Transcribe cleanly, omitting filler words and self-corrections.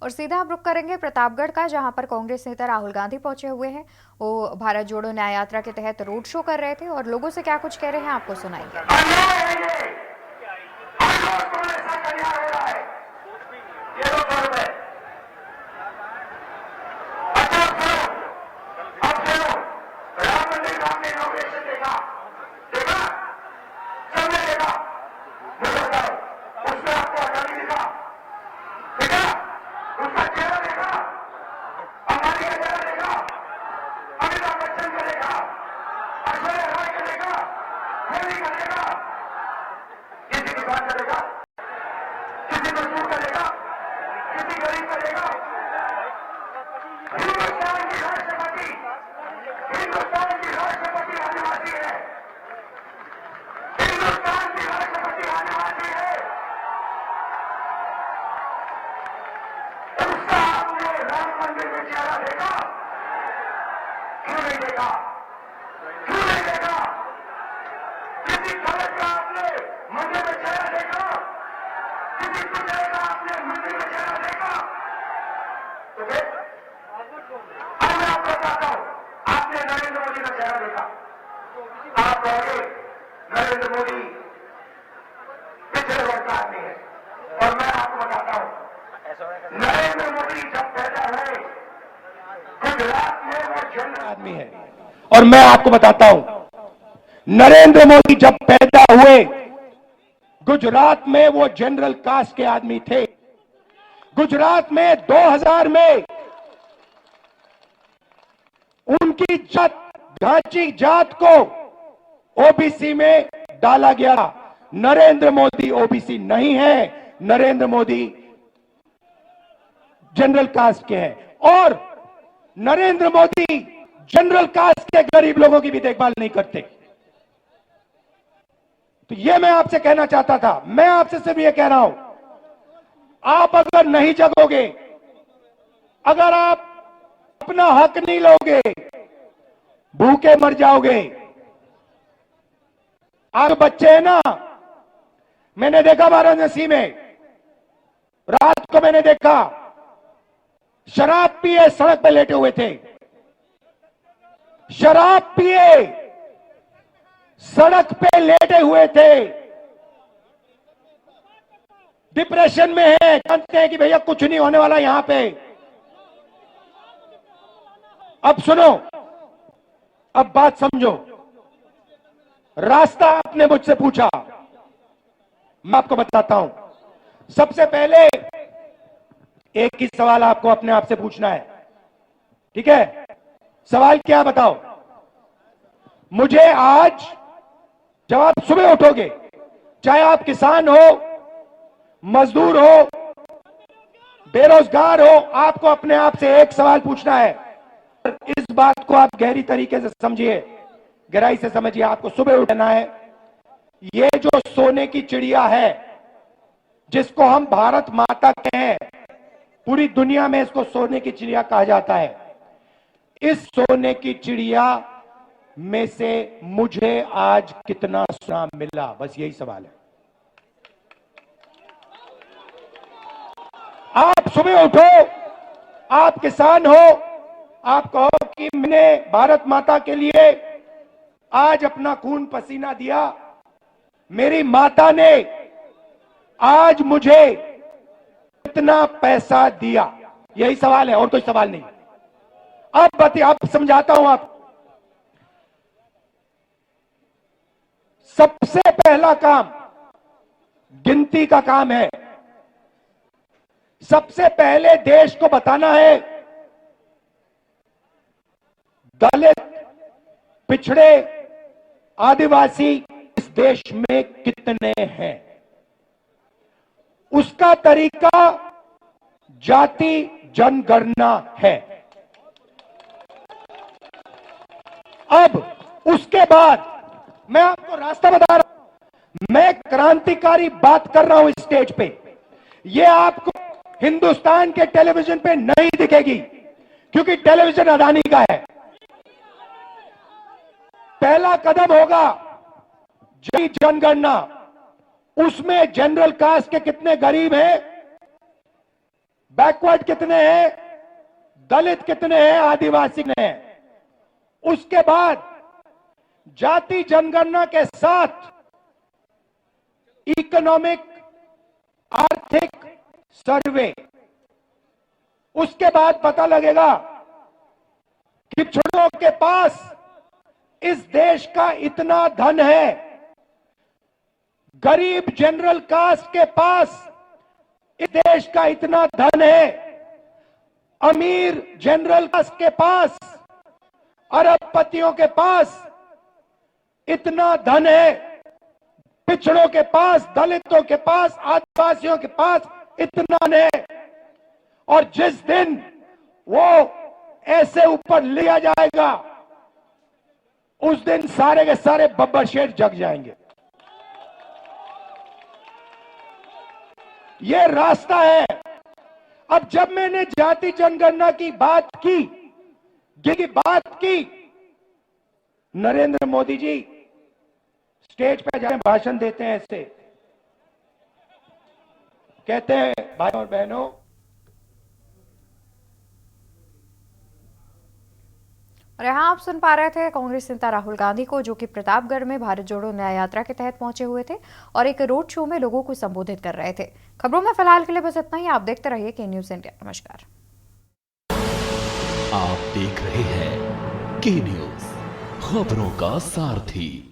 और सीधा आप रुख करेंगे प्रतापगढ़ का, जहां पर कांग्रेस नेता राहुल गांधी पहुंचे हुए हैं। वो भारत जोड़ो न्याय यात्रा के तहत रोड शो कर रहे थे और लोगों से क्या कुछ कह रहे हैं आपको सुनाएंगे। नरेंद्र मोदी पिछले वर्ग का आदमी है और मैं आपको बताता हूं, नरेंद्र मोदी जब पैदा हुए गुजरात में वो जनरल आदमी है। और मैं आपको बताता हूं, नरेंद्र मोदी जब पैदा हुए गुजरात में वो जनरल कास्ट के आदमी थे। गुजरात में 2000 में उनकी जात, घाची जात को ओबीसी में डाला गया। नरेंद्र मोदी ओबीसी नहीं है, नरेंद्र मोदी जनरल कास्ट के हैं और नरेंद्र मोदी जनरल कास्ट के गरीब लोगों की भी देखभाल नहीं करते। तो यह मैं आपसे कहना चाहता था। मैं आपसे सिर्फ यह कह रहा हूं, आप अगर नहीं जगोगे, अगर आप अपना हक नहीं लोगे, भूखे मर जाओगे। आज बच्चे हैं ना, मैंने देखा वाराणसी में रात को, मैंने देखा शराब पिए सड़क पे लेटे हुए थे, शराब पिए सड़क पे लेटे हुए थे, डिप्रेशन में है, जानते हैं कि भैया कुछ नहीं होने वाला यहां पे। अब सुनो, अब बात समझो। रास्ता आपने मुझसे पूछा, मैं आपको बताता हूं। सबसे पहले एक ही सवाल आपको अपने आप से पूछना है, ठीक है? सवाल क्या बताओ मुझे आज, जब आप सुबह उठोगे, चाहे आप किसान हो, मजदूर हो, बेरोजगार हो, आपको अपने आप से एक सवाल पूछना है। इस बात को आप गहरी तरीके से समझिए, गहराई से समझिए। आपको सुबह उठना है। ये जो सोने की चिड़िया है, जिसको हम भारत माता कहते हैं, पूरी दुनिया में इसको सोने की चिड़िया कहा जाता है। इस सोने की चिड़िया में से मुझे आज कितना सोना मिला, बस यही सवाल है। आप सुबह उठो, आप किसान हो, आप कहो कि मैंने भारत माता के लिए आज अपना खून पसीना दिया, मेरी माता ने आज मुझे कितना पैसा दिया, यही सवाल है और कोई सवाल नहीं। अब बताइए, आप समझाता हूं। आप सबसे पहला काम गिनती का काम है। सबसे पहले देश को बताना है दलित, पिछड़े, आदिवासी इस देश में कितने हैं। उसका तरीका जाति जनगणना है। अब उसके बाद मैं आपको रास्ता बता रहा हूं। मैं क्रांतिकारी बात कर रहा हूं इस स्टेज पे। यह आपको हिंदुस्तान के टेलीविजन पे नहीं दिखेगी, क्योंकि टेलीविजन अदानी का है। पहला कदम होगा जनगणना। उसमें जनरल कास्ट के कितने गरीब हैं बैकवर्ड कितने हैं, दलित कितने हैं, आदिवासी कितने हैं। उसके बाद जाति जनगणना के साथ इकोनॉमिक आर्थिक सर्वे, उसके बाद पता लगेगा कि पिछड़ों के पास इस देश का इतना धन है, गरीब जनरल कास्ट के पास इस देश का इतना धन है, अमीर जनरल कास्ट के पास, अरबपतियों के पास इतना धन है, पिछड़ों के पास, दलितों के पास, आदिवासियों के पास इतना धन है। और जिस दिन वो ऐसे ऊपर लिया जाएगा, उस दिन सारे के सारे बब्बर शेर जग जाएंगे। ये रास्ता है। अब जब मैंने जाति जनगणना की बात की, नरेंद्र मोदी जी स्टेज पे जाके भाषण देते हैं, ऐसे कहते हैं, भाइयों और बहनों, और यहाँ आप सुन पा रहे थे कांग्रेस नेता राहुल गांधी को, जो कि प्रतापगढ़ में भारत जोड़ो न्याय यात्रा के तहत पहुंचे हुए थे और एक रोड शो में लोगों को संबोधित कर रहे थे। खबरों में फिलहाल के लिए बस इतना ही। आप देखते रहिए के न्यूज इंडिया। नमस्कार। आप देख रहे हैं के न्यूज, खबरों का सारथी।